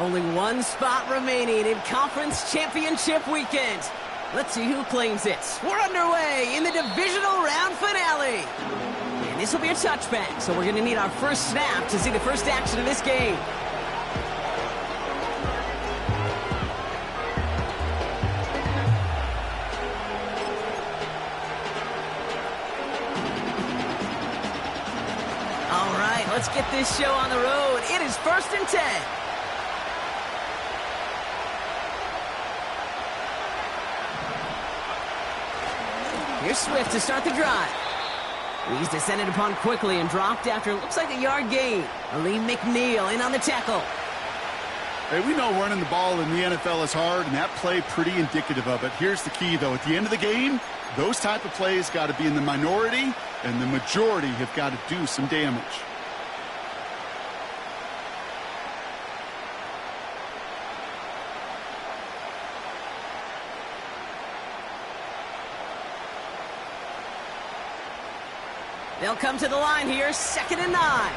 Only one spot remaining in Conference Championship Weekend. Let's see who claims it. We're underway in the Divisional Round Finale. And this will be a touchback, so we're going to need our first snap to see the first action of this game. All right, let's get this show on the road. It is 1st and 10. Here's Swift to start the drive. He's descended upon quickly and dropped after it looks like a yard gain. Ali McNeil in on the tackle. Hey, we know running the ball in the NFL is hard, and that play pretty indicative of it. Here's the key, though. At the end of the game, those type of plays got to be in the minority, and the majority have got to do some damage. They'll come to the line here, 2nd and 9.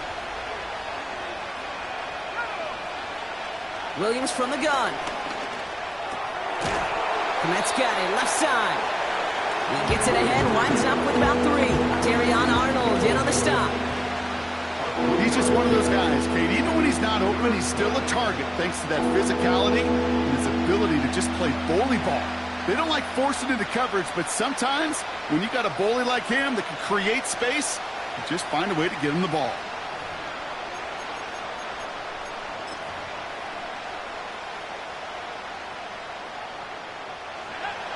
Williams from the gun. Komet's got it, left side. He gets it ahead, winds up with about 3. Terrion Arnold in on the stop. He's just one of those guys, Kate. Even when he's not open, he's still a target thanks to that physicality and his ability to just play bully ball. They don't like forcing into coverage, but sometimes when you got a bully like him that can create space, you just find a way to get him the ball.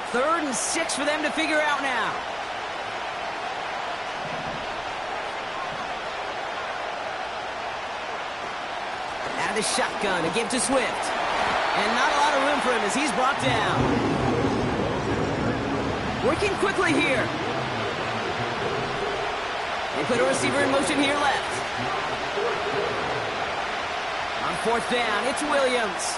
Third and 6 for them to figure out now. Out of the shotgun to give to Swift. And not a lot of room for him as he's brought down. Working quickly here. They put a receiver in motion here left. On 4th down, it's Williams.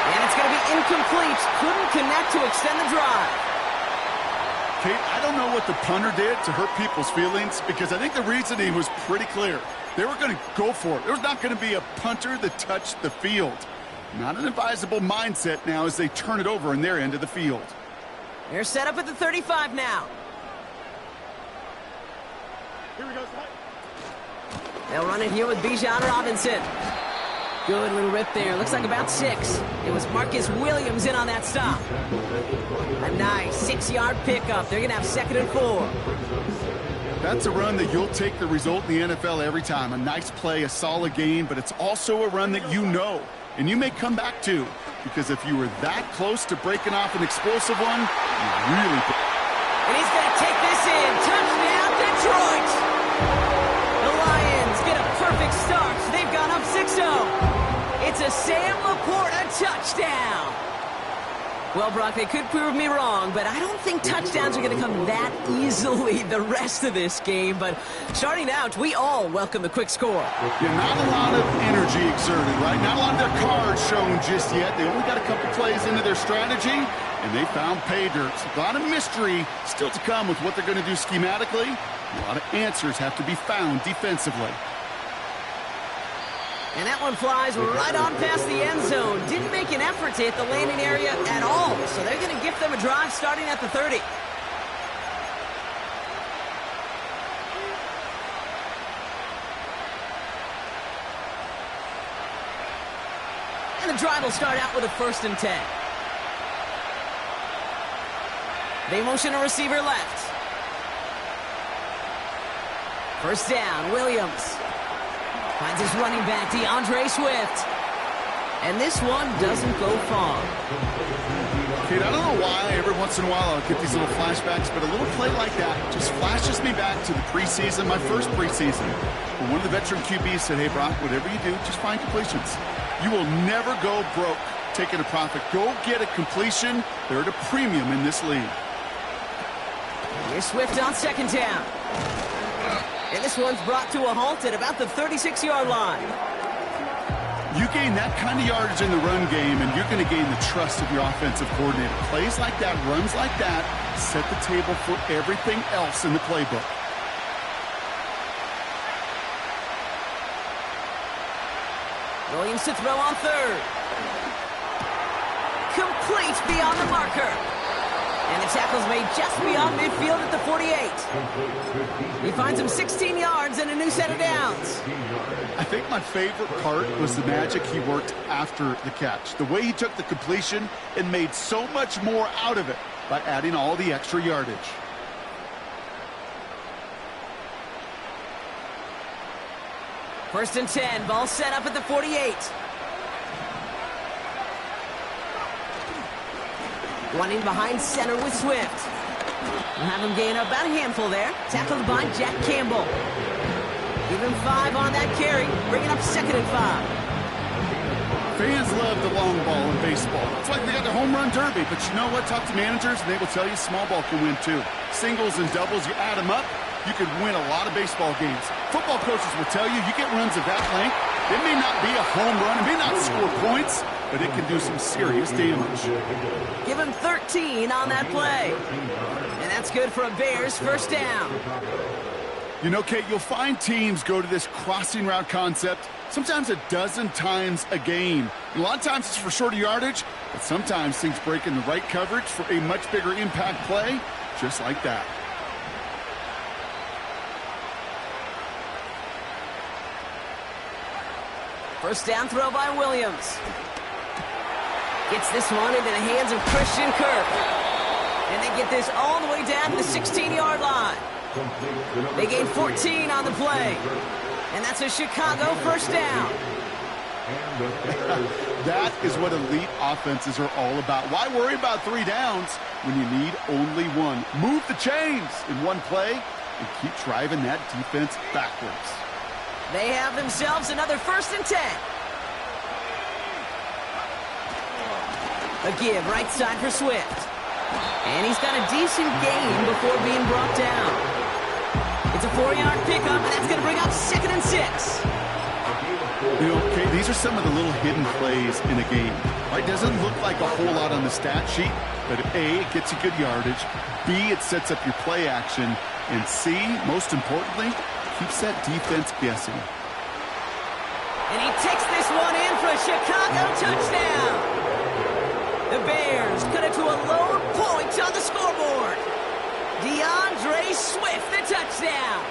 And it's going to be incomplete. Couldn't connect to extend the drive. Kate, I don't know what the punter did to hurt people's feelings because I think the reasoning was pretty clear. They were going to go for it. There's not going to be a punter that touched the field. Not an advisable mindset now as they turn it over in their end of the field. They're set up at the 35 now. Here we go. They'll run it here with Bijan Robinson. Good little rip there. Looks like about 6. It was Marcus Williams in on that stop. A nice 6-yard pickup. They're going to have 2nd and 4. That's a run that you'll take the result in the NFL every time. A nice play, a solid gain, but it's also a run that you know. And you may come back to, because if you were that close to breaking off an explosive one, you really... And he's going to take this in. Touchdown, Detroit! The Lions get a perfect start. They've gone up 6-0. It's a Sam Laporta touchdown. Well, Brock, they could prove me wrong, but I don't think touchdowns are going to come that easily the rest of this game. But starting out, we all welcome the quick score. Yeah, not a lot of energy exerted, right? Not a lot of their cards shown just yet. They only got a couple plays into their strategy, and they found pay dirt. A lot of mystery still to come with what they're going to do schematically. A lot of answers have to be found defensively. And that one flies right on past the end zone. Didn't make an effort to hit the landing area at all. So they're going to give them a drive starting at the 30. And the drive will start out with a 1st and 10. They motion a receiver left. 1st down, Williams. Finds his running back, DeAndre Swift. And this one doesn't go far. Kate, I don't know why every once in a while I'll get these little flashbacks, but a little play like that just flashes me back to the preseason, my first preseason. When one of the veteran QBs said, hey, Brock, whatever you do, just find completions. You will never go broke taking a profit. Go get a completion. They're at a premium in this league. Here's Swift on 2nd down. And this one's brought to a halt at about the 36-yard line. You gain that kind of yardage in the run game, and you're going to gain the trust of your offensive coordinator. Plays like that, runs like that, set the table for everything else in the playbook. Williams to throw on third. Complete beyond the marker. And the tackle's made just beyond midfield at the 48. He finds him 16 yards and a new set of downs. I think my favorite part was the magic he worked after the catch. The way he took the completion and made so much more out of it by adding all the extra yardage. First and 10, ball set up at the 48. Running behind center with Swift. We'll have him gain about a handful there. Tackled by Jack Campbell. Give him 5 on that carry, bringing up second and 5. Fans love the long ball in baseball. It's like they got the home run derby, but you know what? Talk to managers, and they will tell you small ball can win too. Singles and doubles, you add them up, you could win a lot of baseball games. Football coaches will tell you, you get runs of that length, it may not be a home run, it may not score points, but it can do some serious damage. Give him 13 on that play. And that's good for a Bears first down. You know, Kate, you'll find teams go to this crossing route concept sometimes a dozen times a game. And a lot of times it's for shorter yardage, but sometimes things break in the right coverage for a much bigger impact play, just like that. First down throw by Williams. Gets this one into the hands of Christian Kirk. And they get this all the way down to the 16-yard line. They gain 14 on the play. And that's a Chicago first down. That is what elite offenses are all about. Why worry about 3 downs when you need only 1? Move the chains in one play and keep driving that defense backwards. They have themselves another first and 10. A give right side for Swift. And he's got a decent gain before being brought down. It's a 4-yard pickup, and that's going to bring up second and 6. You know, okay, these are some of the little hidden plays in a game. Right? Doesn't look like a whole lot on the stat sheet, but A, it gets you good yardage. B, it sets up your play action. And C, most importantly, keeps that defense guessing. And he takes this one in for a Chicago touchdown. The Bears cut it to a lower point on the scoreboard. DeAndre Swift, the touchdown.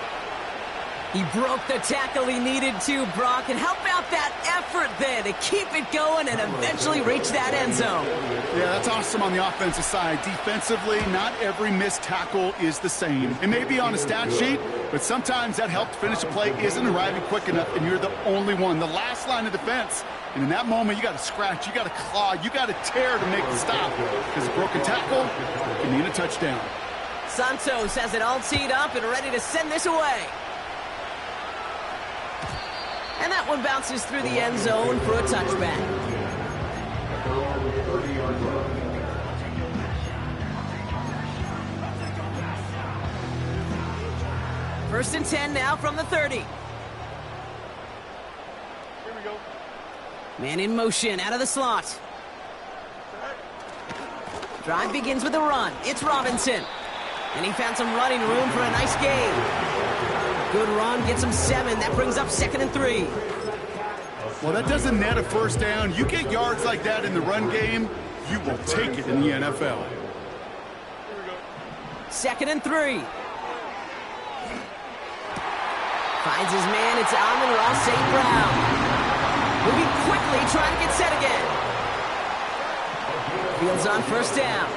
He broke the tackle he needed to, Brock, and help out that effort there to keep it going and eventually reach that end zone. Yeah, that's awesome on the offensive side. Defensively, not every missed tackle is the same. It may be on a stat sheet, but sometimes that help to finish a play isn't arriving quick enough, and you're the only one, the last line of defense. And in that moment, you got to scratch, you got to claw, you got to tear to make the stop. Because a broken tackle can mean a touchdown. Santos has it all teed up and ready to send this away. And that one bounces through the end zone for a touchback. First and 10 now from the 30. Here we go. Man in motion out of the slot. Drive begins with a run. It's Robinson. And he found some running room for a nice gain. Good run, gets him 7. That brings up second and 3. Well, that doesn't net a first down. You get yards like that in the run game, you will take it in the NFL. Second and 3. Finds his man, it's Amon-Ra St. Brown. Moving quickly, trying to get set again. Fields on first down.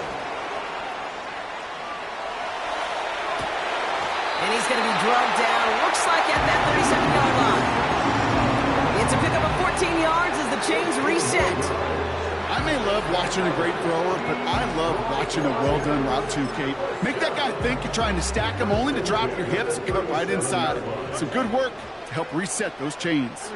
And he's going to be drugged down, looks like at that 37-yard line. It's a pickup of 14 yards as the chains reset. I may love watching a great thrower, but I love watching a well-done route too, Kate. Make that guy think you're trying to stack him only to drop your hips and cut right inside. Some good work to help reset those chains.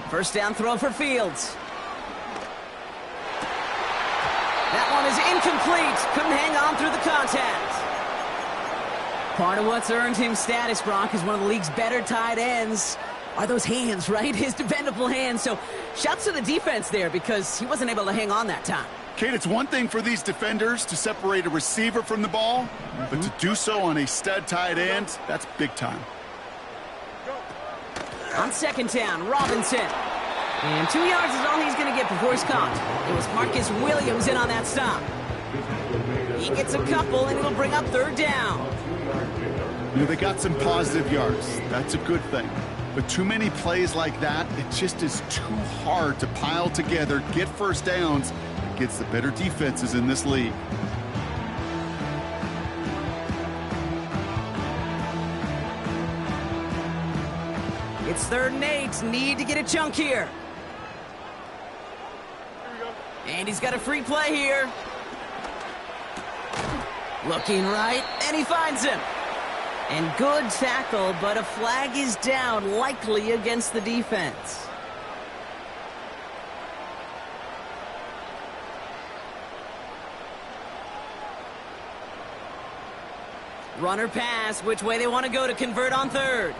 First down throw for Fields. That one is incomplete. Couldn't hang on through the contact. Part of what's earned him status, Brock, is one of the league's better tight ends are those hands, right? His dependable hands. So shouts to the defense there because he wasn't able to hang on that time. Kate, it's one thing for these defenders to separate a receiver from the ball, but to do so on a stud tight end, that's big time. On second down, Robinson. And 2 yards is all he's going to get before he's caught. It was Marcus Williams in on that stop. He gets a couple, and it'll bring up third down. You know, they got some positive yards. That's a good thing. But too many plays like that, it just is too hard to pile together, get first downs against the better defenses in this league. It's 3rd and 8. Need to get a chunk here. And he's got a free play here. Looking right, and he finds him. And good tackle, but a flag is down, likely against the defense. Runner pass, which way they want to go to convert on 3rd.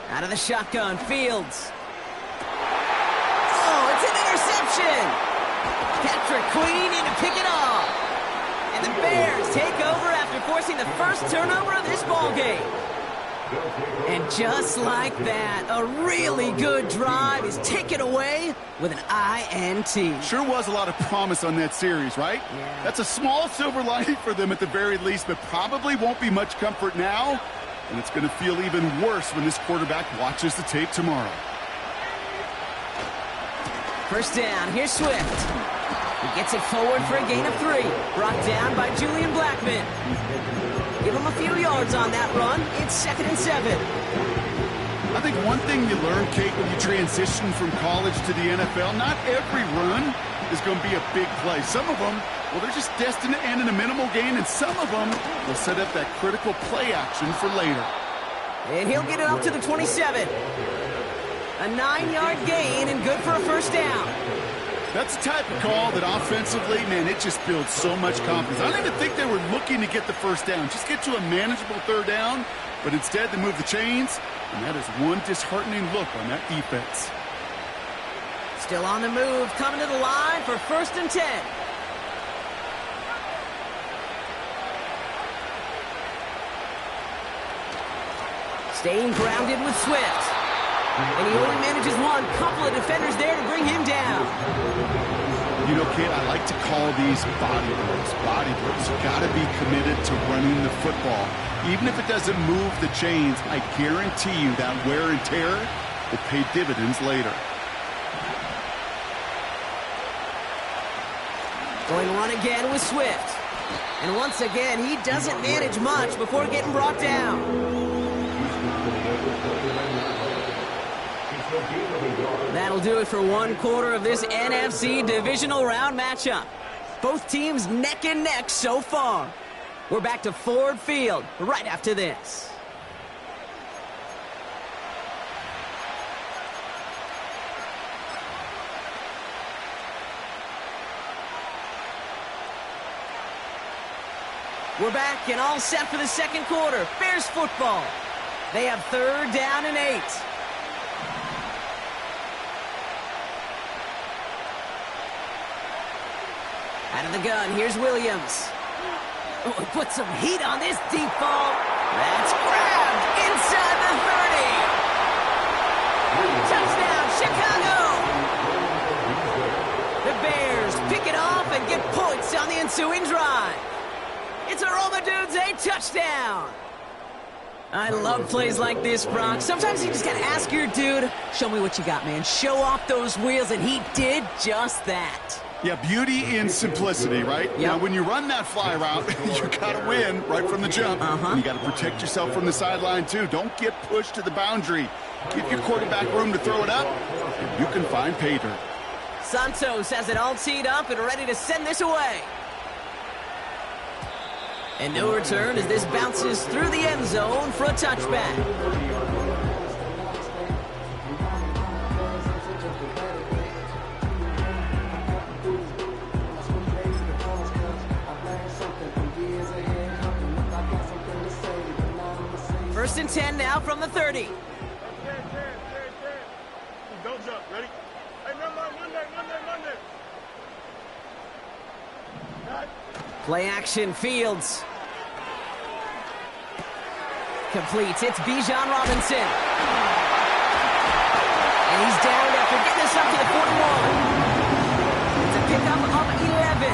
Out of the shotgun, Fields. Oh, it's an interception! Patrick Queen in to pick it off. And the Bears take over after forcing the first turnover of this ballgame. And just like that, a really good drive is taken away with an INT. Sure was a lot of promise on that series, right? Yeah. That's a small silver lining for them at the very least, but probably won't be much comfort now. And it's going to feel even worse when this quarterback watches the tape tomorrow. First down, here's Swift. He gets it forward for a gain of 3. Brought down by Julian Blackman. Give him a few yards on that run. It's 2nd and 7. I think one thing you learn, Kate, when you transition from college to the NFL, not every run is going to be a big play. Some of them, well, they're just destined to end in a minimal gain, and some of them will set up that critical play action for later. And he'll get it up to the 27. A 9-yard gain and good for a first down. That's the type of call that offensively, man, it just builds so much confidence. I don't even think they were looking to get the first down. Just get to a manageable 3rd down, but instead they move the chains, and that is one disheartening look on that defense. Still on the move, coming to the line for 1st and 10. Staying grounded with Swift. And he only manages one. Couple of defenders there to bring him down. You know, kid, I like to call these body blows. Body blows. You got to be committed to running the football. Even if it doesn't move the chains, I guarantee you that wear and tear will pay dividends later. Going to run again with Swift. And once again, he doesn't manage much before getting brought down. That'll do it for one quarter of this NFC Divisional Round matchup. Both teams neck and neck so far. We're back to Ford Field right after this. We're back and all set for the second quarter. Bears football. They have 3rd down and 8. Out of the gun, here's Williams. Oh, he put some heat on this deep ball. That's grabbed inside the 30. Touchdown, Chicago! The Bears pick it off and get points on the ensuing drive. It's a Roma Dudes, a touchdown. I love plays like this, Brock. Sometimes you just gotta ask your dude, show me what you got, man. Show off those wheels, and he did just that. Yeah, beauty in simplicity, right? Yep. Now, when you run that fly route, you got to win right from the jump. And you got to protect yourself from the sideline, too. Don't get pushed to the boundary. Give your quarterback room to throw it up, and you can find pay dirt. Santos has it all teed up and ready to send this away. And no return as this bounces through the end zone for a touchback. First and 10 now from the 30. Don't jump. Ready? Hey, Monday. Play action, Fields. Completes. It's Bijan Robinson. And he's down after getting us up to the 41. It's a pickup of 11.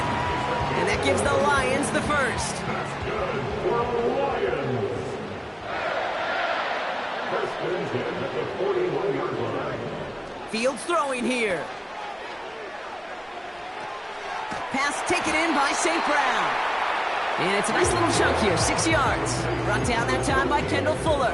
And that gives the Lions the first. Fields throwing here. Pass taken in by St. Brown. And it's a nice little chunk here, 6 yards. Brought down that time by Kendall Fuller.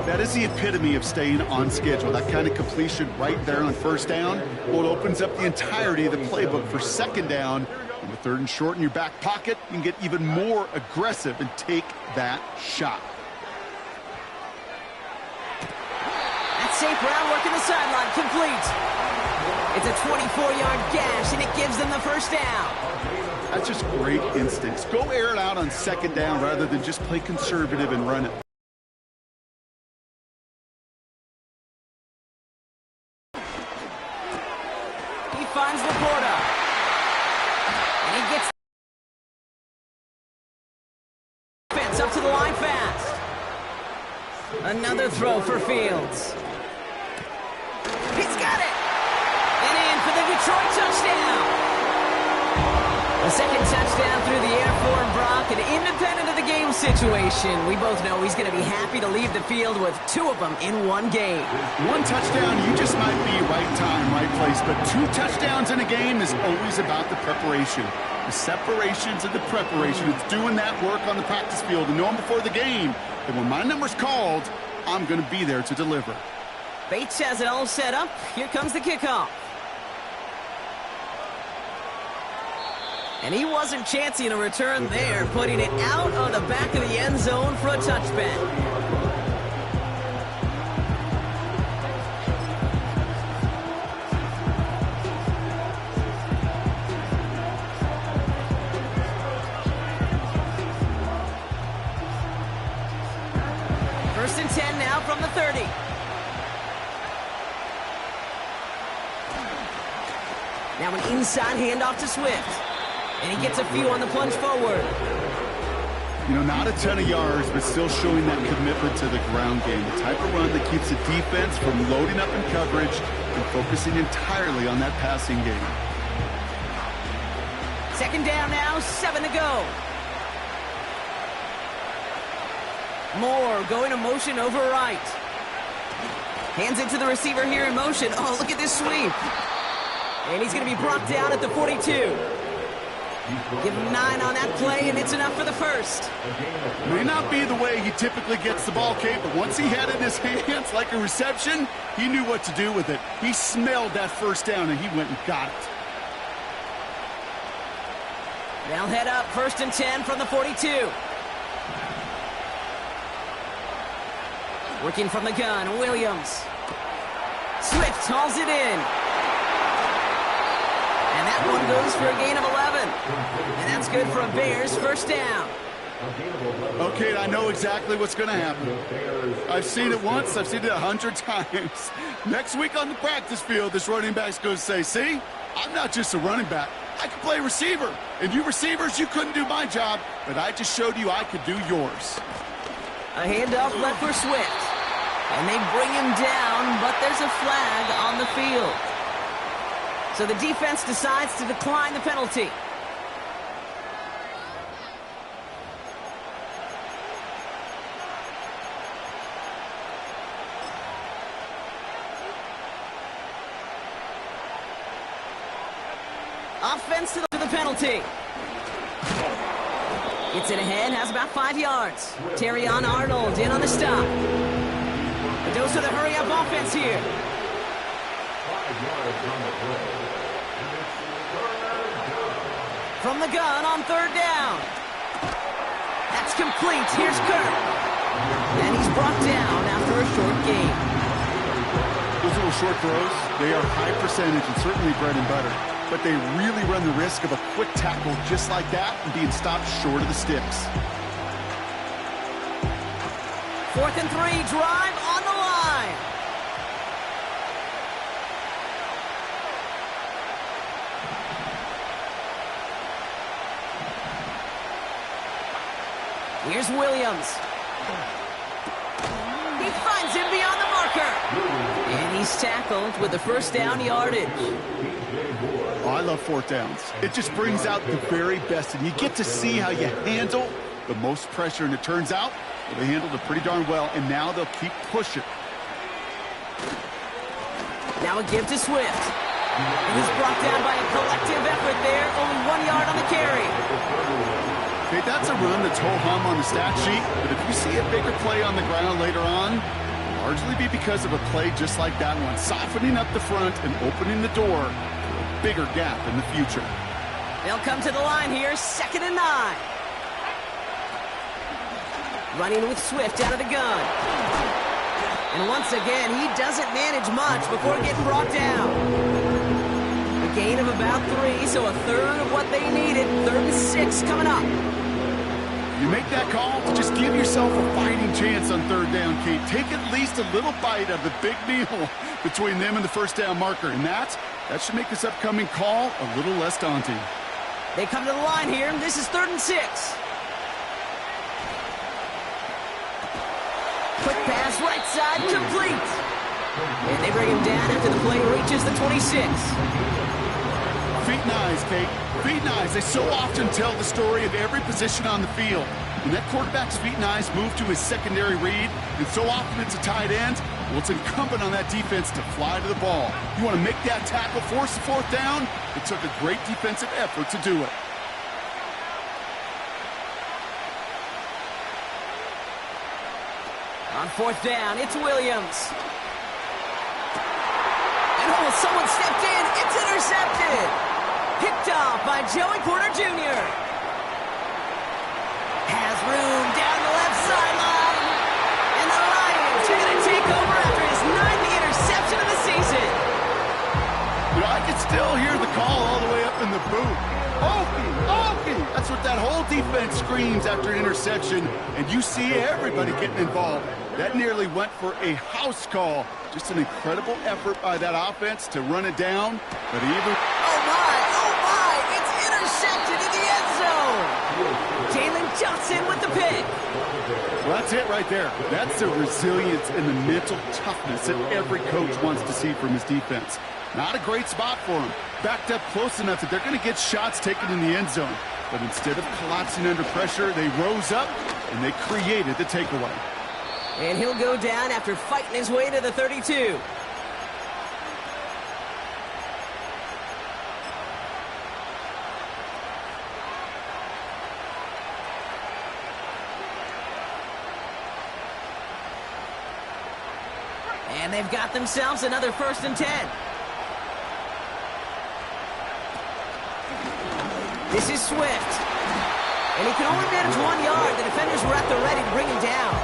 That is the epitome of staying on schedule. That kind of completion right there on first down. Well, it opens up the entirety of the playbook for second down. And with third and short in your back pocket, you can get even more aggressive and take that shot. That's St. Brown working the sideline, complete. It's a 24-yard gash, and it gives them the first down. That's just great instincts. Go air it out on second down rather than just play conservative and run it. He finds Laporta. And he gets defense up to the line fast. Another throw for Fields. He's got it. And in for the Detroit touchdown. A second touchdown through the air for Brock, and independent of the game situation, we both know he's going to be happy to leave the field with 2 of them in one game. One touchdown, you just might be right time, right place, but 2 touchdowns in a game is always about the preparation. The separations and the preparation. It's doing that work on the practice field and knowing before the game that when my number's called, I'm going to be there to deliver. Bates has it all set up. Here comes the kickoff. And he wasn't chancing a return there, putting it out of the back of the end zone for a touchback. First and 10 now from the 30. Now an inside handoff to Swift. And he gets a few on the plunge forward. You know, not a ton of yards, but still showing that commitment to the ground game. The type of run that keeps the defense from loading up in coverage and focusing entirely on that passing game. Second down now, 7 to go. Moore going to motion over right. Hands it to the receiver here in motion. Oh, look at this sweep. And he's going to be brought down at the 42. Give him 9 on that play, and it's enough for the first. May not be the way he typically gets the ball, Kate, but once he had it in his hands like a reception, he knew what to do with it. He smelled that first down, and he went and got it. They'll head up, first and 10 from the 42. Working from the gun, Williams. Swift hauls it in. And that one goes for a gain of 11. And that's good for a Bears first down. Okay, I know exactly what's going to happen. I've seen it once. I've seen it 100 times. Next week on the practice field, this running back's going to say, see, I'm not just a running back. I can play receiver. And you receivers, you couldn't do my job, but I just showed you I could do yours. A handoff left for Swift. And they bring him down, but there's a flag on the field. So the defense decides to decline the penalty. Offense to the penalty. Gets it ahead, has about 5 yards. Terrion Arnold in on the stop. A dose of the hurry-up offense here. 5 yards on the play. From the gun on third down. That's complete. Here's Kirk. And he's brought down after a short gain. Those little short throws, they are high percentage and certainly bread and butter. But they really run the risk of a quick tackle just like that and being stopped short of the sticks. 4th and 3, drive on the line. Here's Williams. He finds him beyond the marker. And he's tackled with the first down yardage. Oh, I love fourth downs. It just brings out the very best, and you get to see how you handle the most pressure, and it turns out they handled it pretty darn well, and now they'll keep pushing. Now a give to Swift. And he's brought down by a collective effort there, only 1 yard on the carry. Okay, that's a run that's ho-hum on the stat sheet, but if you see a bigger play on the ground later on, it'll largely be because of a play just like that one, softening up the front and opening the door to a bigger gap in the future. They'll come to the line here, 2nd and 9. Running with Swift out of the gun. And once again, he doesn't manage much before getting brought down. A gain of about 3, so a third of what they needed. 3rd and 6 coming up. You make that call to just give yourself a fighting chance on 3rd down, Kate. Take at least a little bite of the big meal between them and the first down marker. And that should make this upcoming call a little less daunting. They come to the line here. This is 3rd and 6. Quick pass, right side, complete. And they bring him down after the play reaches the 26. Feet and eyes, Kate. Feet and eyes. They so often tell the story of every position on the field. When that quarterback's feet and eyes move to his secondary read, and so often it's a tight end, well, it's incumbent on that defense to fly to the ball. You want to make that tackle, force the 4th down? It took a great defensive effort to do it. On 4th down, it's Williams. And oh, someone stepped in. It's intercepted. Picked off by Joey Porter Jr. Has room down the left sideline. And the Lions are going to take over after his 9th interception of the season. You know, I can still hear the call all the way up in the booth. Okie, Okie! That's what that whole defense screams after an interception, and you see everybody getting involved. That nearly went for a house call. Just an incredible effort by that offense to run it down. But even... Oh, my! It's intercepted in the end zone! Jalen Johnson with the pick. Well, that's it right there. That's the resilience and the mental toughness that every coach wants to see from his defense. Not a great spot for him. Backed up close enough that they're going to get shots taken in the end zone. But instead of collapsing under pressure, they rose up and they created the takeaway. And he'll go down after fighting his way to the 32. And they've got themselves another 1st and 10. This is Swift. And he can only manage 1 yard. The defenders were at the ready to bring him down.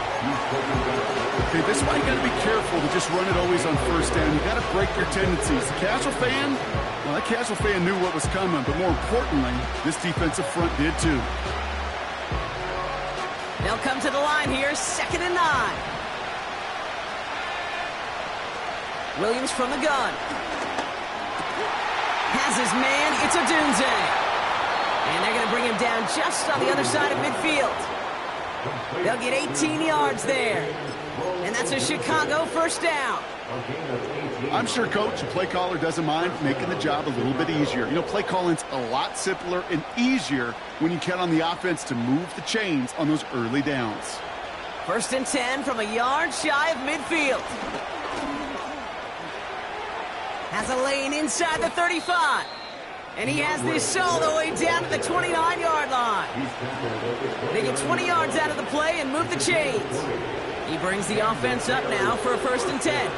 Okay, this is why you got to be careful to just run it always on 1st down. You got to break your tendencies. The casual fan, well, that casual fan knew what was coming, but more importantly, this defensive front did too. They'll come to the line here, 2nd and 9. Williams from the gun. Has his man, it's a Dunze. And they're going to bring him down just on the other side of midfield. They'll get 18 yards there. And that's a Chicago 1st down. I'm sure coach and play caller doesn't mind making the job a little bit easier. You know, play calling's a lot simpler and easier when you count on the offense to move the chains on those early downs. 1st and 10 from a yard shy of midfield. Has a lane inside the 35. And he has this all the way down to the 29-yard line. They get 20 yards out of the play and move the chains. He brings the offense up now for a 1st and 10.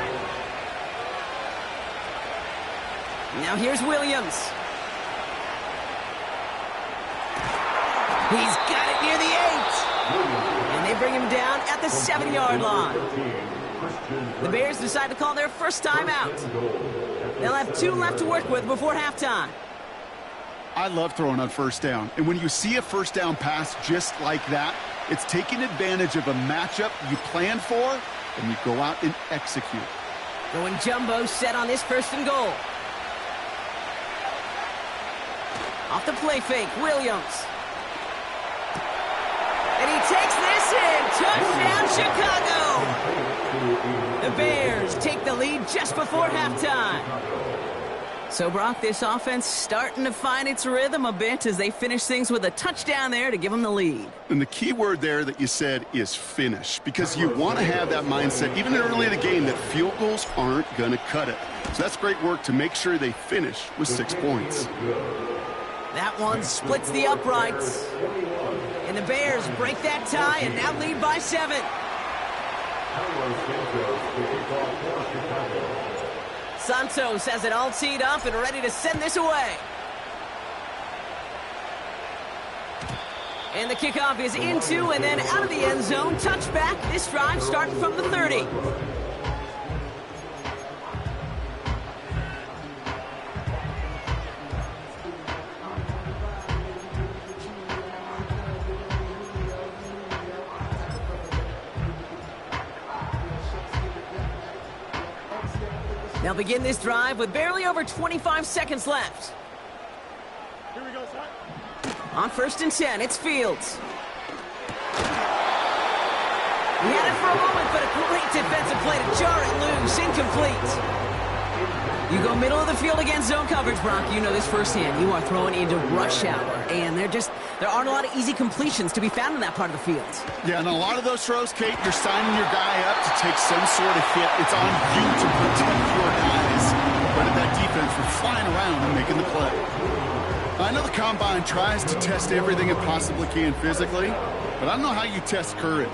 Now here's Williams. He's got it near the 8. And they bring him down at the 7-yard line. The Bears decide to call their first timeout. They'll have 2 left to work with before halftime. I love throwing on 1st down. And when you see a 1st down pass just like that, it's taking advantage of a matchup you planned for, and you go out and execute. Going jumbo set on this 1st and goal. Off the play fake, Williams. And he takes this in. Touchdown, Chicago. The Bears take the lead just before halftime. So, Brock, this offense starting to find its rhythm a bit as they finish things with a touchdown there to give them the lead. And the key word there that you said is finish, because you want to have that mindset, even early in the game, that field goals aren't going to cut it. So that's great work to make sure they finish with 6 points. That one splits the uprights. And the Bears break that tie and now lead by 7. Santos has it all teed up and ready to send this away. And the kickoff is into and then out of the end zone. Touchback. This drive starting from the 30. They'll begin this drive with barely over 25 seconds left. Here we go, son. On 1st and 10, it's Fields. He had it for a moment, but a great defensive play to jar it loose. Incomplete. You go middle of the field against zone coverage, Brock. You know this firsthand. You are throwing into rush hour, and there aren't a lot of easy completions to be found in that part of the field. Yeah, and a lot of those throws, Kate, you're signing your guy up to take some sort of hit. It's on you to protect your guys. But that defense for flying around and making the play. I know the Combine tries to test everything it possibly can physically, but I don't know how you test courage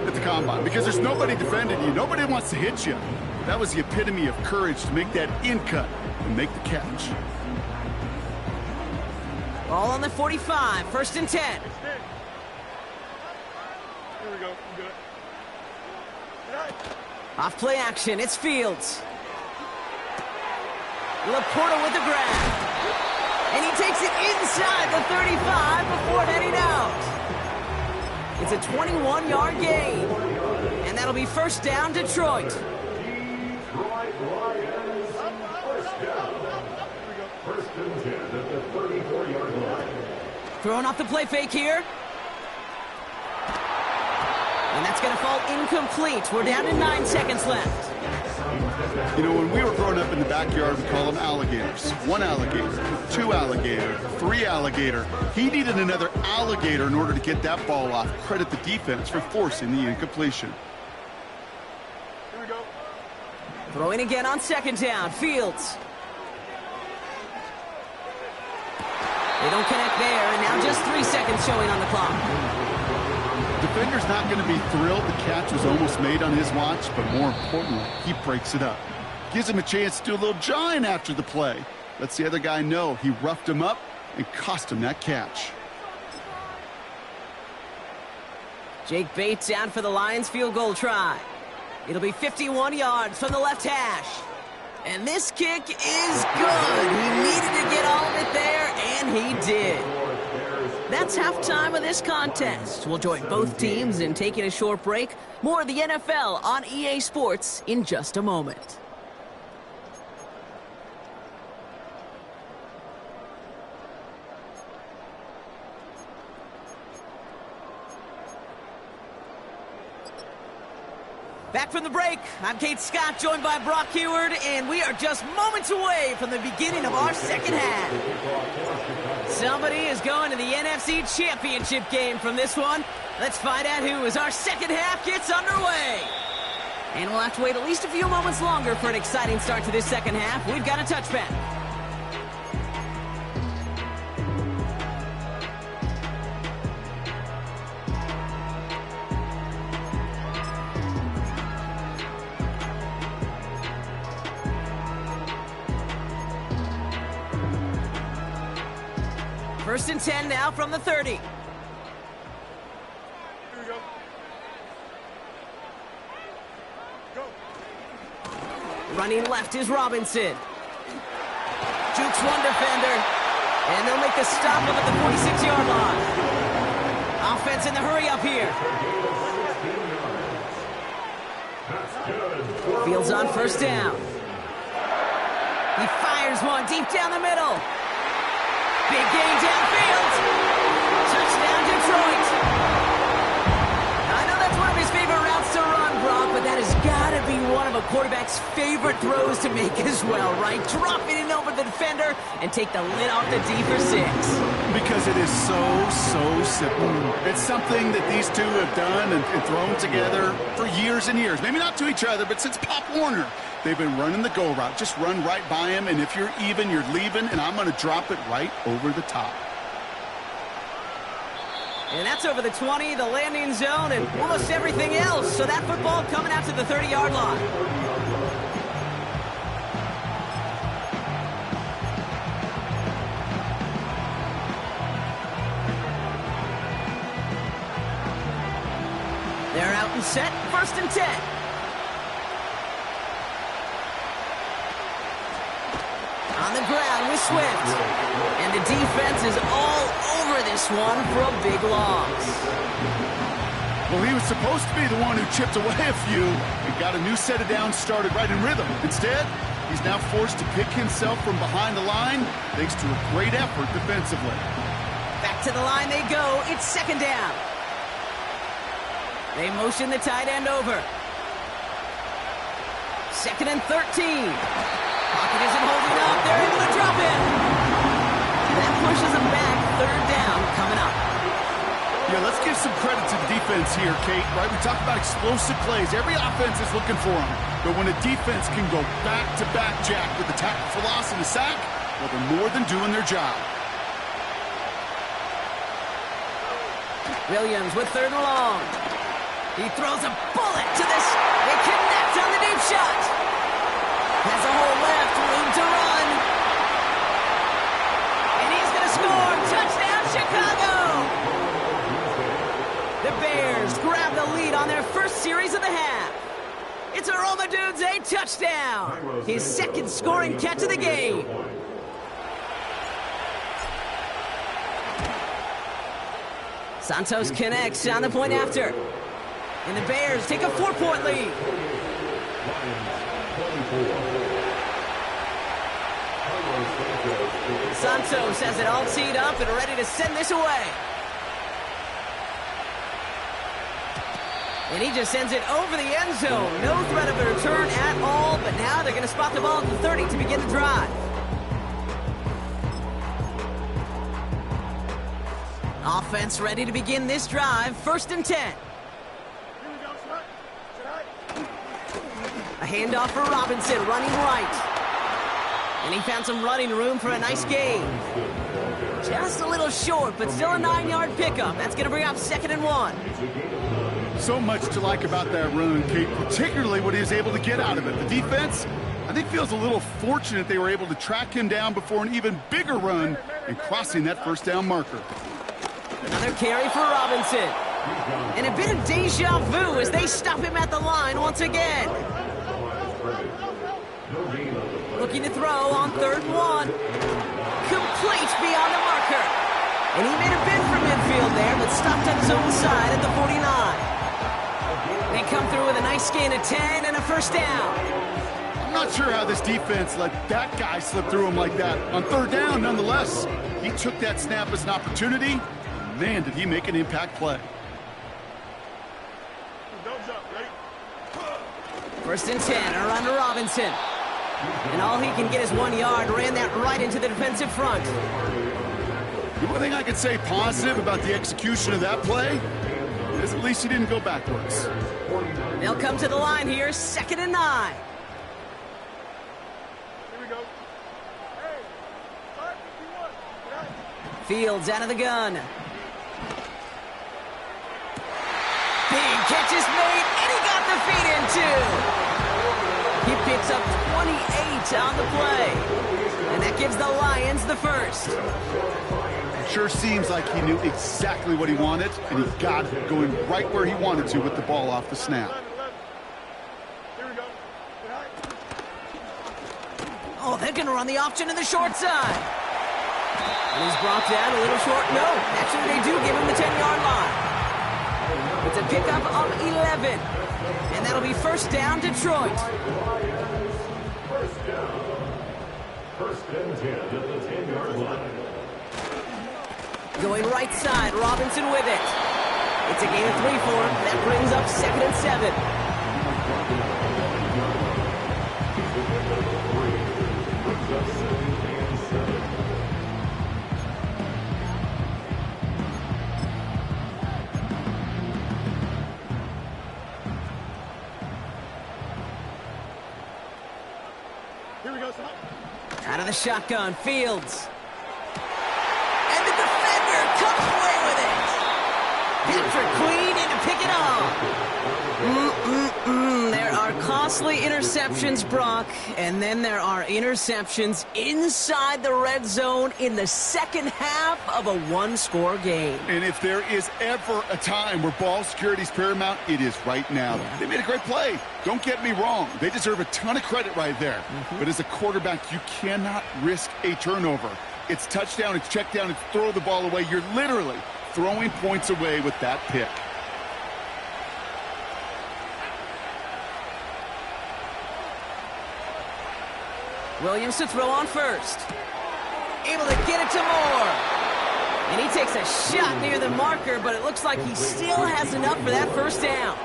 at the Combine, because there's nobody defending you. Nobody wants to hit you. That was the epitome of courage, to make that in cut and make the catch. Ball on the 45, 1st and 10. Here we go. I'm good. Off play action, it's Fields. Laporta with the grab. And he takes it inside the 35 before heading out. It's a 21-yard gain. And that'll be 1st down, Detroit. Detroit Lions, first down. First and 10 at the 34-yard line. Throwing off the play fake here. And that's going to fall incomplete. We're down to 9 seconds left. You know, when we were growing up in the backyard, we call them alligators. 1 alligator, 2 alligator, 3 alligator. He needed another alligator in order to get that ball off. Credit the defense for forcing the incompletion. Here we go. Throwing again on 2nd down. Fields. They don't connect there, and now just 3 seconds showing on the clock. Defender's not going to be thrilled the catch was almost made on his watch, but more importantly, he breaks it up. Gives him a chance to do a little jawing after the play. Lets the other guy know he roughed him up and cost him that catch. Jake Bates out for the Lions field goal try. It'll be 51 yards from the left hash. And this kick is good. He needed to get all of it there, and he did. That's halftime of this contest. We'll join both teams in taking a short break. More of the NFL on EA Sports in just a moment. Back from the break, I'm Kate Scott, joined by Brock Heward, and we are just moments away from the beginning of our second half. Somebody is going to the NFC Championship game from this one. Let's find out who as our second half gets underway. And we'll have to wait at least a few moments longer for an exciting start to this second half. We've got a touchback. First and 10 now from the 30. Here we go. Go. Running left is Robinson. Jukes one defender. And they'll make the stop up at the 46-yard line. Offense in the hurry up here. Fields on first down. He fires one deep down the middle. Big gain downfield. Touchdown, Detroit. quarterback's favorite throws to make as well, right? Drop it in over the defender and take the lid off the D for 6. Because it is so simple. It's something that these two have done and thrown together for years and years. Maybe not to each other, but since Pop Warner. They've been running the go route. Just run right by him, and if you're even, you're leaving, and I'm going to drop it right over the top. And that's over the 20, the landing zone, and almost everything else. So that football coming out to the 30-yard line. They're out and set, 1st and 10. On the ground with Swift. And the defense is all over this one for a big loss. Well, he was supposed to be the one who chipped away a few and got a new set of downs started right in rhythm. Instead, he's now forced to pick himself from behind the line thanks to a great effort defensively. Back to the line they go. It's 2nd down. They motion the tight end over. 2nd and 13. Pocket isn't holding up. They're able to drop it. That pushes them back. 3rd down coming up. Yeah, let's give some credit to the defense here, Kate, right? We talk about explosive plays. Every offense is looking for them. But when a defense can go back-to-back, Jack, with the tackle for loss and a sack, well, they're more than doing their job. Williams with 3rd and long. He throws a bullet to this. They connect on the deep shot. Has a hole left, room to run. And he's going to score. Touchdown, Chicago. The Bears grab the lead on their first series of the half. It's a Roma Dudes, a touchdown. His 2nd scoring catch of the game. Santos connects on the point after. And the Bears take a 4-point lead. Santos has it all teed up and ready to send this away. And he just sends it over the end zone. No threat of a return at all, but now they're going to spot the ball at the 30 to begin the drive. Offense ready to begin this drive. 1st and 10. A handoff for Robinson, running right. And he found some running room for a nice gain. Just a little short, but still a 9-yard pickup. That's going to bring up 2nd and 1. So much to like about that run, Kate, particularly what he was able to get out of it. The defense, I think, feels a little fortunate they were able to track him down before an even bigger run and crossing that 1st down marker. Another carry for Robinson. And a bit of deja vu as they stop him at the line once again. Looking to throw on 3rd and 1. Complete beyond the marker. And he made a bid for midfield there, but stopped on his own side at the 49. They come through with a nice gain of 10 and a 1st down. I'm not sure how this defense let that guy slip through him like that. On 3rd down, nonetheless, he took that snap as an opportunity. Man, did he make an impact play. 1st and 10, a run to Robinson. And all he can get is 1 yard. Ran that right into the defensive front. The one thing I could say positive about the execution of that play is at least he didn't go backwards. They'll come to the line here, 2nd and 9. Here we go. Hey, 5-51. Fields out of the gun. Big catch is made, and he got the feet in too. He picks up 28 on the play. And that gives the Lions the 1st. It sure seems like he knew exactly what he wanted, and he got it going right where he wanted to with the ball off the snap. Here we go. Oh, they're going to run the option to the short side. And he's brought down a little short. No, actually they do give him the 10-yard line. It's a pickup of 11. And that'll be 1st down, Detroit. 1st down. 1st and 10 at the 10-yard line. Going right side, Robinson with it. It's a gain of 3 for him. That brings up 2nd and 7. Here we go, son. Out of the shotgun, Fields. And the defender comes away with it. Patrick Queen in to pick it off. There are costly interceptions, Brock, and then there are interceptions inside the red zone in the second half of a one-score game. And if there is ever a time where ball security is paramount, it is right now. Yeah. They made a great play. Don't get me wrong. They deserve a ton of credit right there. But as a quarterback, you cannot risk a turnover. It's touchdown, it's check down, it's throw the ball away. You're literally throwing points away with that pick. Williams to throw on first. Able to get it to Moore. And he takes a shot near the marker, but it looks like he still has enough for that first down.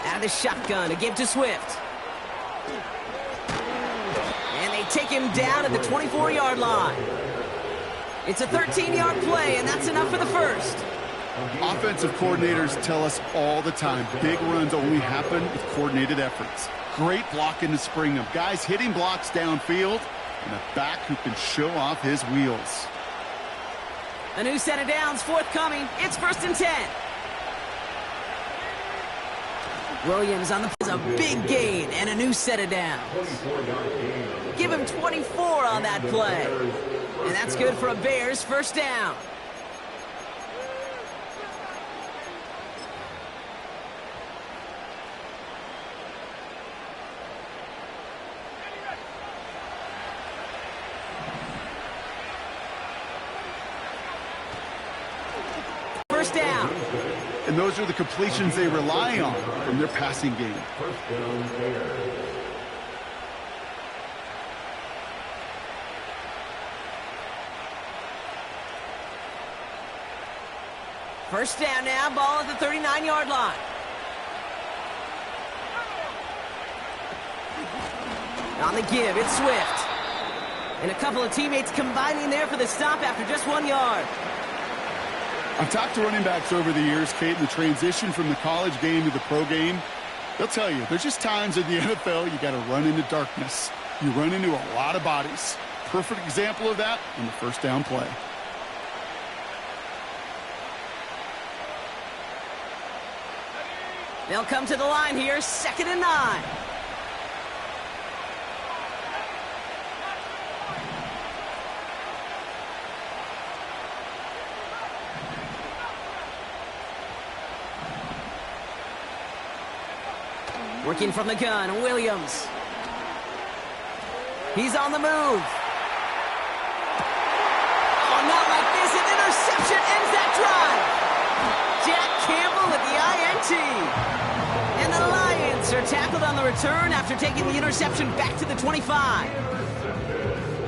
Out of the shotgun to give to Swift. And they take him down at the 24-yard line. It's a 13-yard play, and that's enough for the first. Offensive coordinators tell us all the time, big runs only happen with coordinated efforts. Great blocking to spring them. Guys hitting blocks downfield, and a back who can show off his wheels. A new set of downs forthcoming. It's 1st and 10. Williams on the a big gain and a new set of downs. Give him 24 on that play. And that's good for a Bears first down. First down. And those are the completions they rely on from their passing game. First down now, ball at the 39-yard line. On the give, it's Swift. And a couple of teammates combining there for the stop after just 1 yard. I've talked to running backs over the years, Kate, the transition from the college game to the pro game. They'll tell you, there's just times in the NFL you got to run into darkness. You run into a lot of bodies. Perfect example of that on the first down play. They'll come to the line here, 2nd and 9. Working from the gun, Williams. He's on the move. Oh, not like this. An interception ends that drive. Jack Campbell with the INT. And the Lions are tackled on the return after taking the interception back to the 25.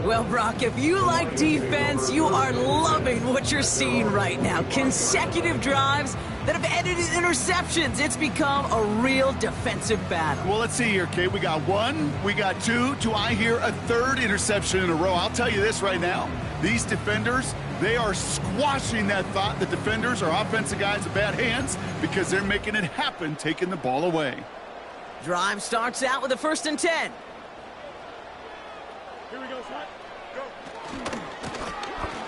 Well, Brock, if you like defense, you are loving what you're seeing right now. Consecutive drives that have ended in interceptions. It's become a real defensive battle. Well, let's see here, Kate. We got one, we got two. Do I hear a third interception in a row? I'll tell you this right now. These defenders, they are squashing that thought that defenders are offensive guys with bad hands because they're making it happen, taking the ball away. Drive starts out with a 1st and 10. Here we go, son. Go.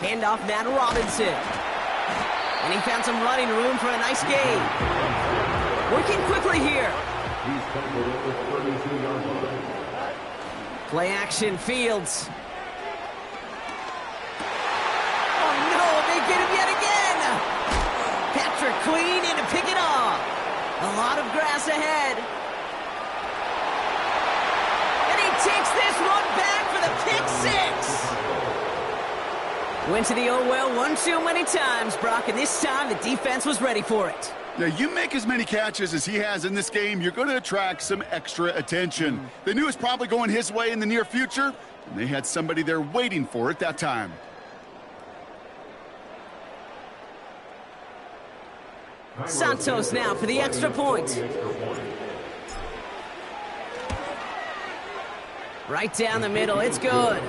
Handoff, Matt Robinson. And he found some running room for a nice gain. Working quickly here. He's tackled at the 32-yard line. Play action, Fields. Oh no, they get him yet again. Patrick Queen in to pick it off. A lot of grass ahead. And he takes this one back for the pick six. Went to the oh-well one too many times, Brock, and this time the defense was ready for it. Now, you make as many catches as he has in this game, you're going to attract some extra attention. They knew it was probably going his way in the near future, and they had somebody there waiting for it that time. Santos now for the extra point. Right down the middle, it's good.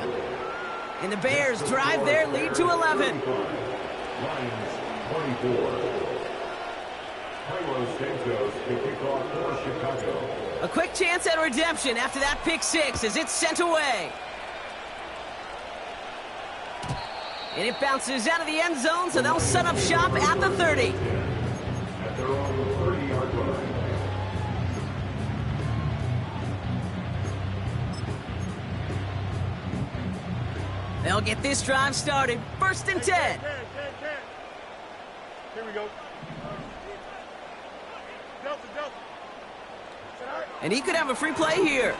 And the Bears drive their lead to 11. Lions 24. Santos to kick off for Chicago. A quick chance at redemption after that pick six as it's sent away. And it bounces out of the end zone, so they'll set up shop at the 30. At their own 30-yard line. They'll get this drive started. First and 10. Here we go. Delta. And he could have a free play here.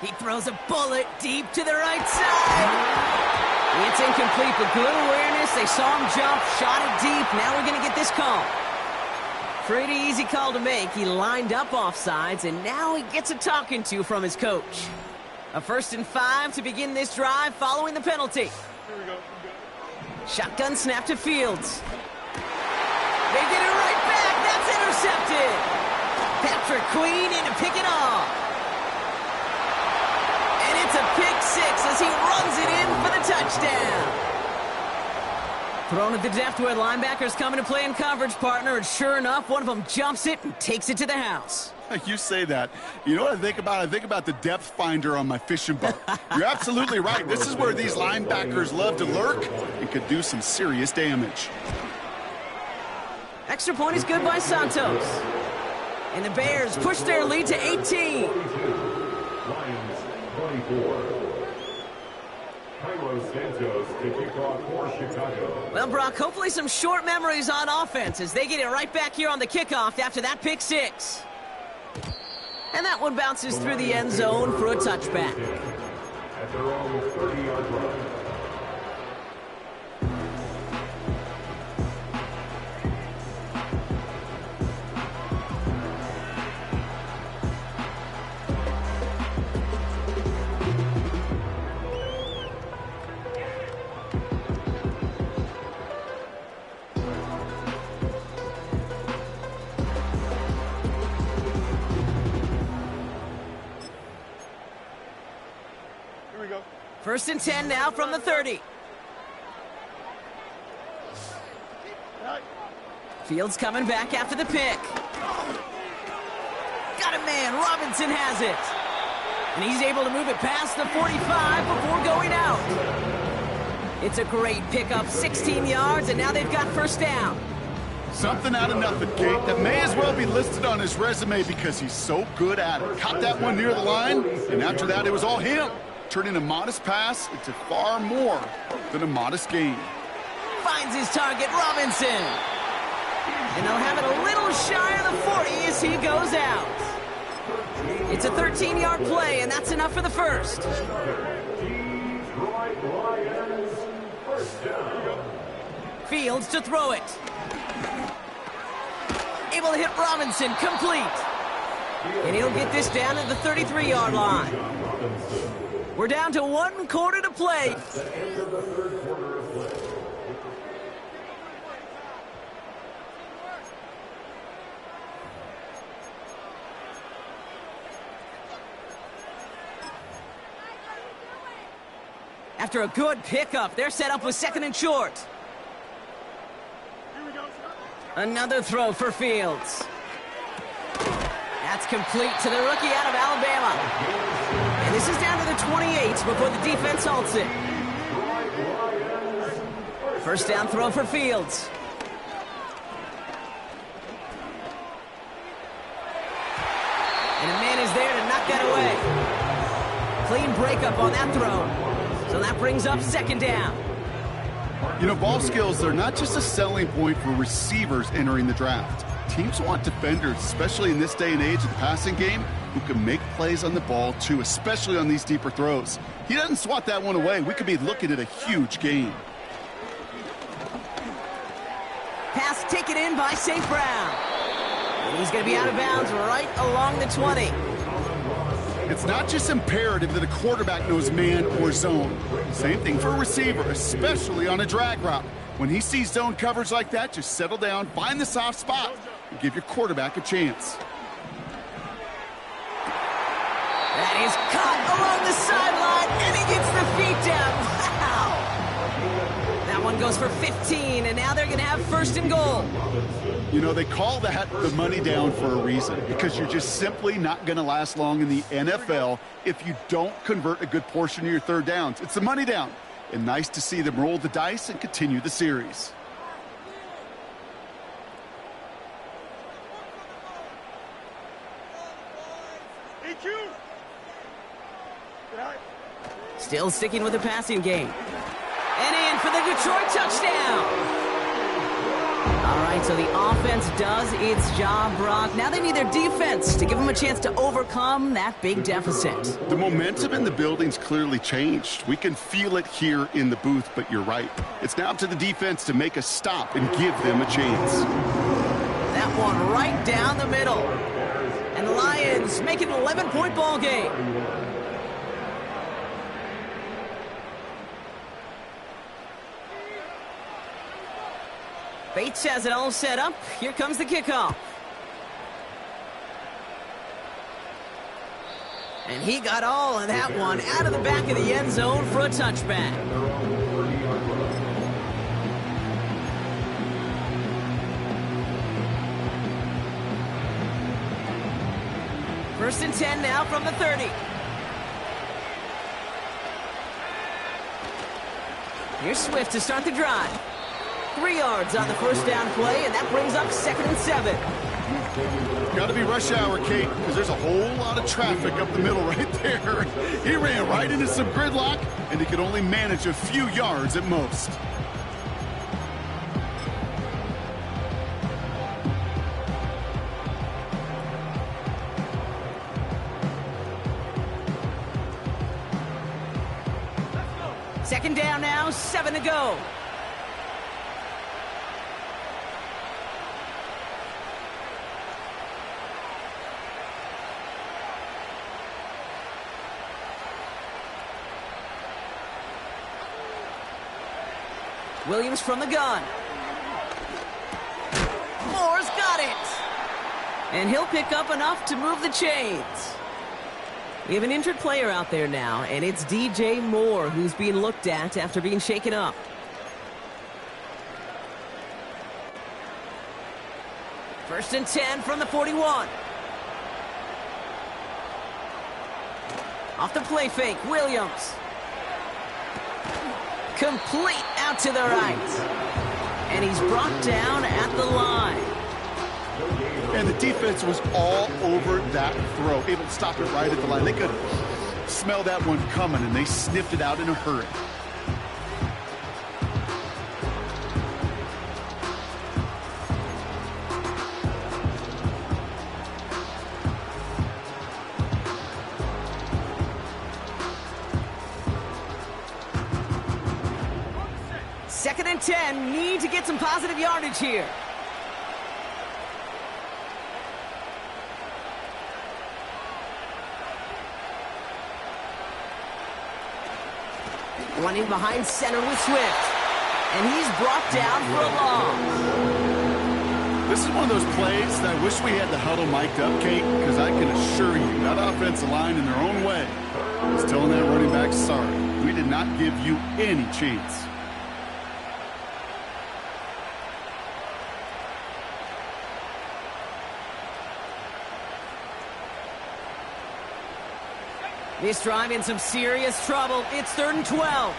He throws a bullet deep to the right side. It's incomplete, but good awareness. They saw him jump, shot it deep. Now we're going to get this call. Pretty easy call to make. He lined up offsides, and now he gets a talking to from his coach. A 1st and 5 to begin this drive following the penalty. Here we go. Shotgun snap to Fields. They get it right back. That's intercepted. Patrick Queen in to pick it off. And it's a pick six as he runs it in for the touchdown. Thrown at the depth where linebackers come into play in coverage, partner, and sure enough, one of them jumps it and takes it to the house. You say that. You know what I think about? I think about the depth finder on my fishing boat. You're absolutely right. This is where these linebackers love to lurk and could do some serious damage. Extra point is good by Santos. And the Bears push their lead to 18. Lions 24. Santos to kick off for Chicago. Well, Brock, hopefully some short memories on offense as they get it right back here on the kickoff after that pick six. And that one bounces through the end zone for a touchback. At their own 30-yard line. First and 10 now from the 30. Fields coming back after the pick. Got a man. Robinson has it. And he's able to move it past the 45 before going out. It's a great pickup, 16 yards, and now they've got first down. Something out of nothing, Kate. That may as well be listed on his resume because he's so good at it. Caught that one near the line, and after that, it was all him. Turning a modest pass into far more than a modest gain. Finds his target, Robinson. And they'll have it a little shy of the 40 as he goes out. It's a 13-yard play, and that's enough for the first. Fields to throw it. Able to hit Robinson, complete. And he'll get this down at the 33-yard line. We're down to 1 quarter to play. After a good pickup, they're set up with 2nd and short. Another throw for Fields. That's complete to the rookie out of Alabama. And this is down to the 28 before the defense halts it. First down throw for Fields. And a man is there to knock that away. Clean breakup on that throw. So that brings up 2nd down. You know, ball skills, they're not just a selling point for receivers entering the draft. Teams want defenders, especially in this day and age of the passing game, who can make plays on the ball, too, especially on these deeper throws. He doesn't swat that one away. We could be looking at a huge gain. Pass taken in by St. Brown. And he's going to be out of bounds right along the 20. It's not just imperative that a quarterback knows man or zone. Same thing for a receiver, especially on a drag route. When he sees zone coverage like that, just settle down, find the soft spot, and give your quarterback a chance. That is caught along the sideline, and he gets the feet down. Wow! That one goes for 15, and now they're going to have first and goal. You know, they call that the money down for a reason, because you're just simply not going to last long in the NFL if you don't convert a good portion of your third downs. It's the money down. And nice to see them roll the dice and continue the series. Still sticking with the passing game. And in for the Detroit touchdown. All right, so the offense does its job, Brock. Now they need their defense to give them a chance to overcome that big deficit. The momentum in the building's clearly changed. We can feel it here in the booth, but you're right. It's now up to the defense to make a stop and give them a chance. That one right down the middle. And the Lions make it an 11-point ball game. Bates has it all set up. Here comes the kickoff. And he got all of that one out of the back of the end zone for a touchback. First and 10 now from the 30. Here's Swift to start the drive. 3 yards on the first down play, and that brings up 2nd and 7. Got to be rush hour, Kate, because there's a whole lot of traffic up the middle right there. He ran right into some gridlock, and he could only manage a few yards at most. Second down now, 7 to go. Williams from the gun. Moore's got it. And he'll pick up enough to move the chains. We have an injured player out there now, and it's DJ Moore who's being looked at after being shaken up. First and 10 from the 41. Off the play fake, Williams. Complete out to the right. And he's brought down at the line. And the defense was all over that throw, able to stop it right at the line. They could smell that one coming, and they sniffed it out in a hurry. Second and 10, need to get some positive yardage here. Running behind center with Swift. And he's brought down for a loss. This is one of those plays that I wish we had the huddle mic'd up, Kate, because I can assure you that offensive line in their own way is telling that running back, sorry, we did not give you any chance. This drive in some serious trouble. It's 3rd and 12.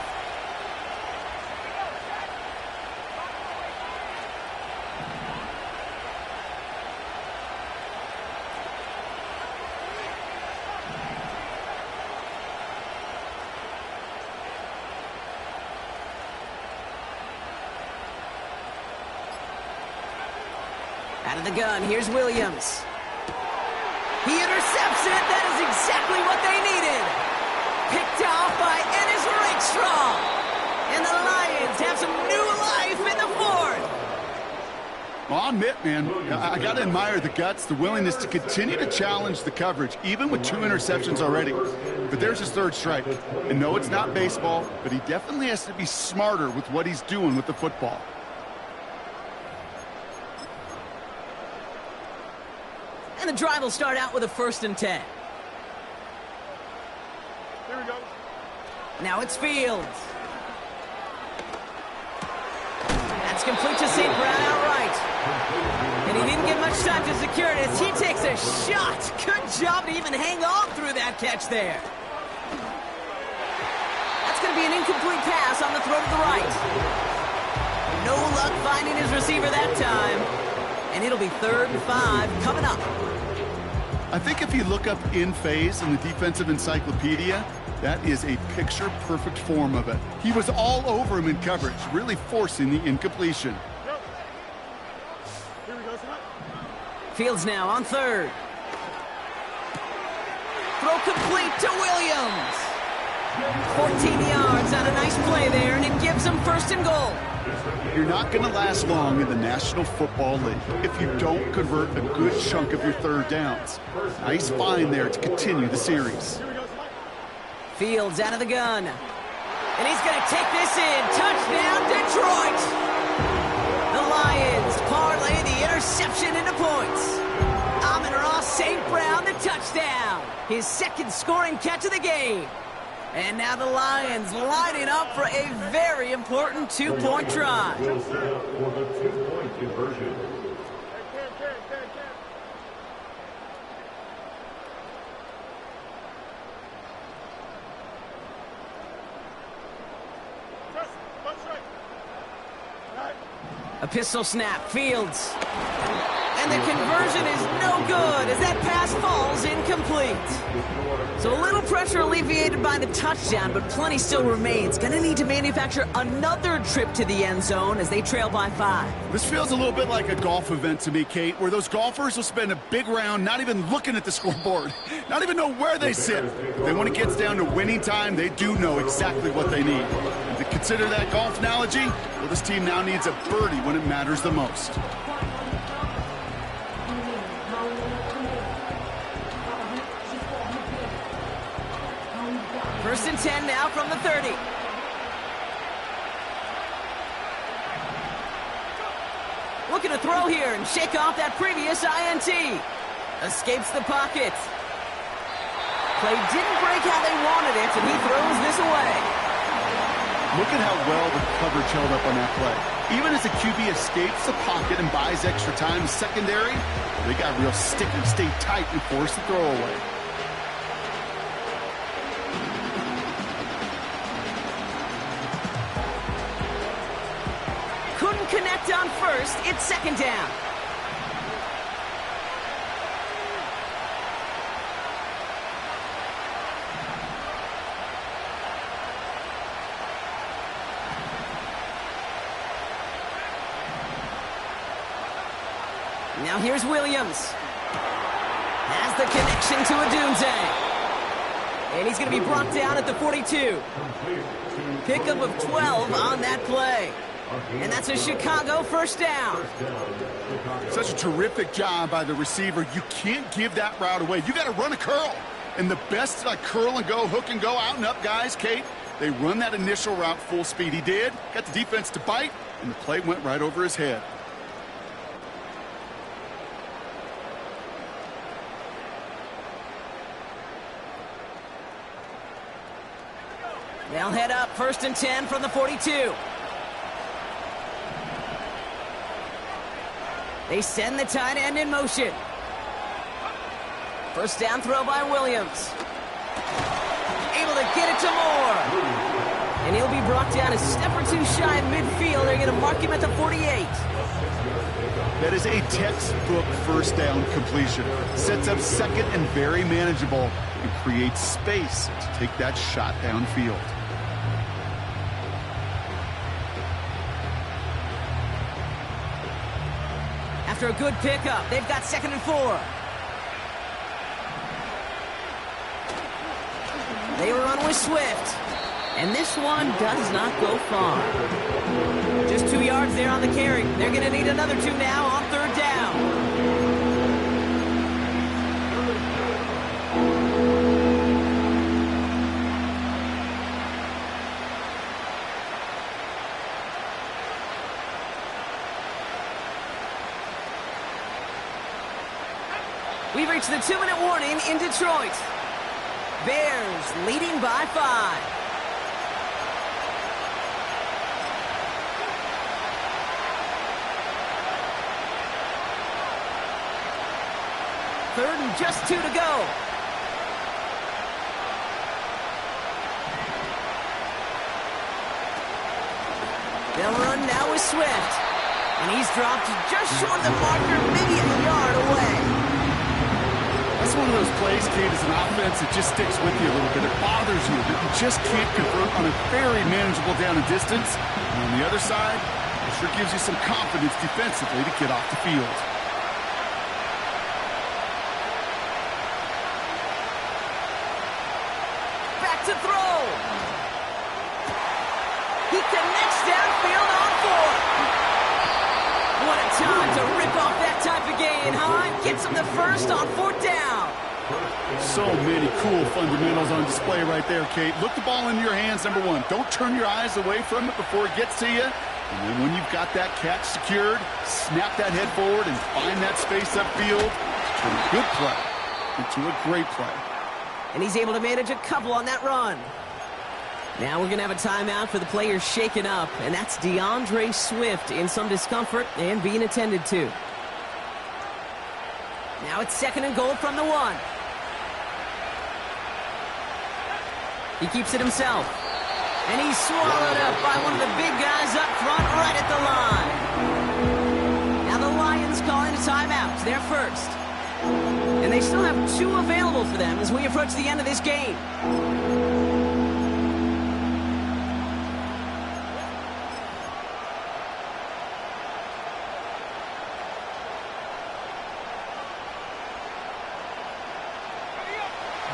Out of the gun, here's Williams. He intercepts it. That is exactly what they needed. Picked off by Ennis Rakestraw. And the Lions have some new life in the 4th. Well, I'll admit, man, I got to admire the guts, the willingness to continue to challenge the coverage, even with 2 interceptions already. But there's his 3rd strike. And no, it's not baseball, but he definitely has to be smarter with what he's doing with the football. And the drive will start out with a 1st and 10. Here we go. Now it's Fields. That's complete to St. Brown outright. And he didn't get much time to secure it as he takes a shot. Good job to even hang on through that catch there. That's going to be an incomplete pass on the throw to the right. No luck finding his receiver that time. And it'll be 3rd and 5 coming up. I think if you look up in phase in the defensive encyclopedia, that is a picture-perfect form of it. He was all over him in coverage, really forcing the incompletion. Go. Here we go, son. Fields now on 3rd. Throw complete to Williams. 14 yards on a nice play there, and it gives him 1st and goal. You're not going to last long in the National Football League if you don't convert a good chunk of your 3rd downs. Nice find there to continue the series. Here we go, son. Fields out of the gun. And he's going to take this in. Touchdown, Detroit! The Lions parlay the interception into points. Amon-Ra St. Brown, the touchdown. His 2nd scoring catch of the game. And now the Lions lining up for a very important 2-point drive. Will set up for the 2-point conversion. Cam. Press. 1 strike. All right. A pistol snap. Fields. And the conversion is no good as that pass falls incomplete. So a little pressure alleviated by the touchdown, but plenty still remains. Going to need to manufacture another trip to the end zone as they trail by 5. This feels a little bit like a golf event to me, Kate, where those golfers will spend a big round not even looking at the scoreboard, not even know where they sit. Then when it gets down to winning time, they do know exactly what they need. And to consider that golf analogy, well, this team now needs a birdie when it matters the most. First and 10 now from the 30. Looking to throw here and shake off that previous INT. Escapes the pocket. Play didn't break how they wanted it, and he throws this away. Look at how well the coverage held up on that play. Even as the QB escapes the pocket and buys extra time in secondary, they got real sticky, stayed tight, and forced the throw away. Couldn't connect on 1st. It's 2nd down. Now here's Williams. Has the connection to Odunze. And he's going to be brought down at the 42. Pickup of 12 on that play. And that's a Chicago 1st down. Such a terrific job by the receiver. You can't give that route away. You got to run a curl. And the best like curl and go, hook and go, out and up guys, Kate, they run that initial route full speed. He did. Got the defense to bite, and the play went right over his head. They'll head up 1st and 10 from the 42. They send the tight end in motion. 1st down throw by Williams. Able to get it to Moore. And he'll be brought down a step or 2 shy of midfield. They're going to mark him at the 48. That is a textbook 1st down completion. Sets up 2nd and very manageable and creates space to take that shot downfield. After a good pickup, they've got 2nd and 4. They run with Swift. And this one does not go far. Just 2 yards there on the carry. They're going to need another 2 now on 3rd down. We've reached the 2-minute warning in Detroit. Bears leading by 5. Third and just 2 to go. They'll run now with Swift. And he's dropped just short of the marker, maybe a yard away. That's one of those plays, Kate, as an offense, it just sticks with you a little bit. It bothers you that you just can't convert on a very manageable down and distance. And on the other side, it sure gives you some confidence defensively to get off the field. Back to throw. He connects downfield on 4. What a time to rip off that type of gain, huh? Gets him the first on 4th down. So many cool fundamentals on display right there, Kate. Look the ball into your hands, number 1. Don't turn your eyes away from it before it gets to you. And then when you've got that catch secured, snap that head forward and find that space upfield. Turn a good play into a great play. And he's able to manage a couple on that run. Now we're going to have a timeout for the players shaken up, and that's DeAndre Swift in some discomfort and being attended to. Now it's 2nd and goal from the 1. He keeps it himself. And he's swallowed up by one of the big guys up front right at the line. Now the Lions calling a timeout. They're first. And they still have 2 available for them as we approach the end of this game.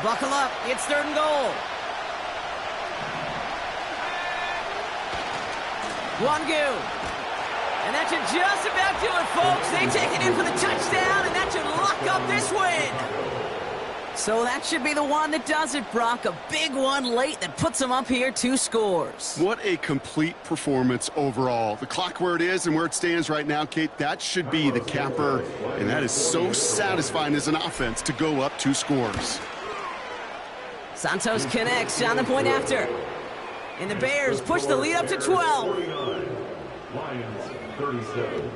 Buckle up. It's 3rd and goal. Wangu. And that should just about do it, folks. They take it in for the touchdown, and that should lock up this win. So that should be the one that does it, Brock. A big one late that puts them up here 2 scores. What a complete performance overall. The clock where it is and where it stands right now, Kate, that should be the capper, and that is so satisfying as an offense to go up 2 scores. Santos connects on the point after. And the Bears push the lead up to 12. 49. Lions 37.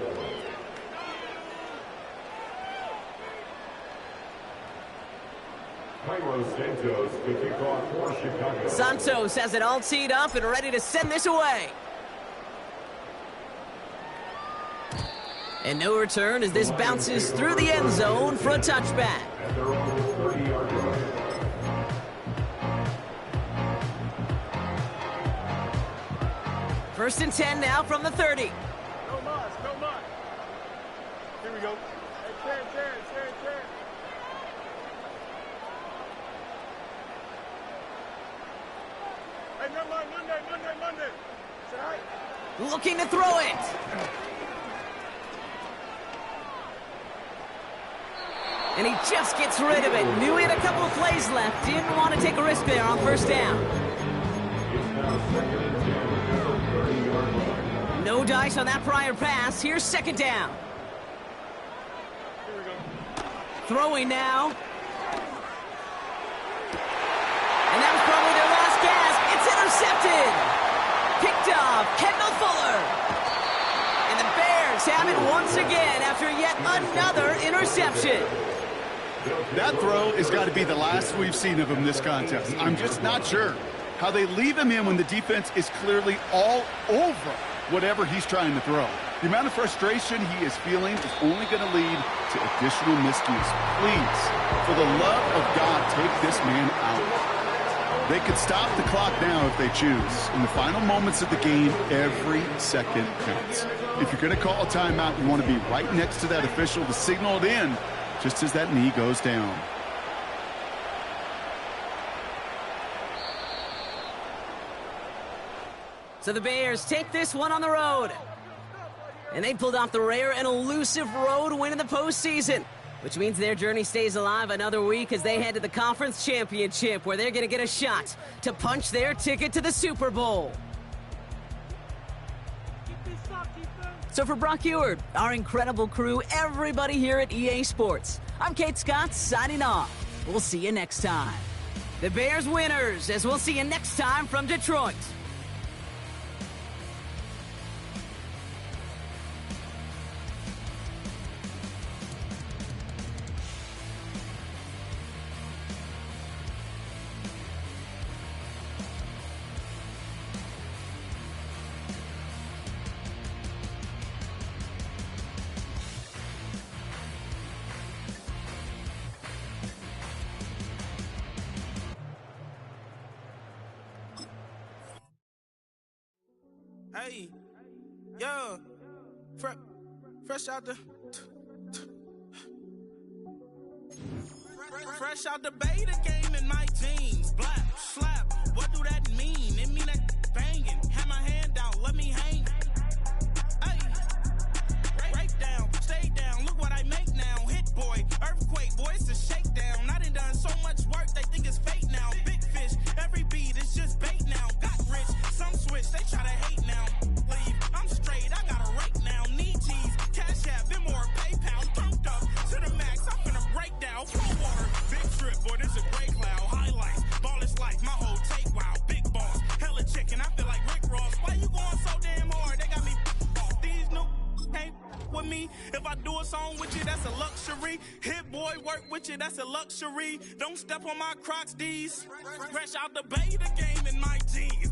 Cairo Santos to kick off for Chicago. Santos has it all teed up and ready to send this away. And no return as this bounces through the end zone for a touchback. At their own 30-yard line. First and 10 now from the 30. No mas, no mas. Here we go. Hey, Terrence. Hey, no mind, Monday. Say hi. Looking to throw it. And he just gets rid of it. Knew he had a couple of plays left. Didn't want to take a risk there on 1st down. It's now 2nd and 10 at their 30-yard line. No dice on that prior pass. Here's 2nd down. Here we go. Throwing now. And that was probably their last gasp. It's intercepted. Picked off Kendall Fuller. And the Bears have it once again after yet another interception. That throw has got to be the last we've seen of him this contest. I'm just not sure how they leave him in when the defense is clearly all over whatever he's trying to throw. The amount of frustration he is feeling is only going to lead to additional miscues. Please, for the love of God, take this man out. They could stop the clock now if they choose. In the final moments of the game, every second counts. If you're going to call a timeout, you want to be right next to that official to signal it in just as that knee goes down. So the Bears take this one on the road. And they pulled off the rare and elusive road win in the postseason, which means their journey stays alive another week as they head to the conference championship, where they're going to get a shot to punch their ticket to the Super Bowl. So for Brock Eward, our incredible crew, everybody here at EA Sports, I'm Kate Scott signing off. We'll see you next time. The Bears winners, as we'll see you next time from Detroit. Hey, yo, fresh out the beta game in my jeans. Black, slap, what do that mean? It mean that banging. Have my hand out, let me hang. Hey, break down, stay down, look what I make now. Hit boy, earthquake, boy, it's a shakedown. I done so much work, they think it's fake now. Big fish, every beat is just bait now. Got rich, some switch, they try to hate now. Leave, I'm straight, I got a rake now. Need cheese, cash app, Venmo or PayPal. Pumped up to the max, I'm finna break down. Cold water, big trip, boy, this a gray cloud. Highlights, ball is life, my whole take, wow. Big boss, hella chicken, I feel like Rick Ross. Why you going so damn hard? They got me off. These new can't with me. If I do a song with you, that's a luxury. Hit boy, work with you, that's a luxury. Don't step on my Crocs, D's. Fresh out the beta game in my jeans.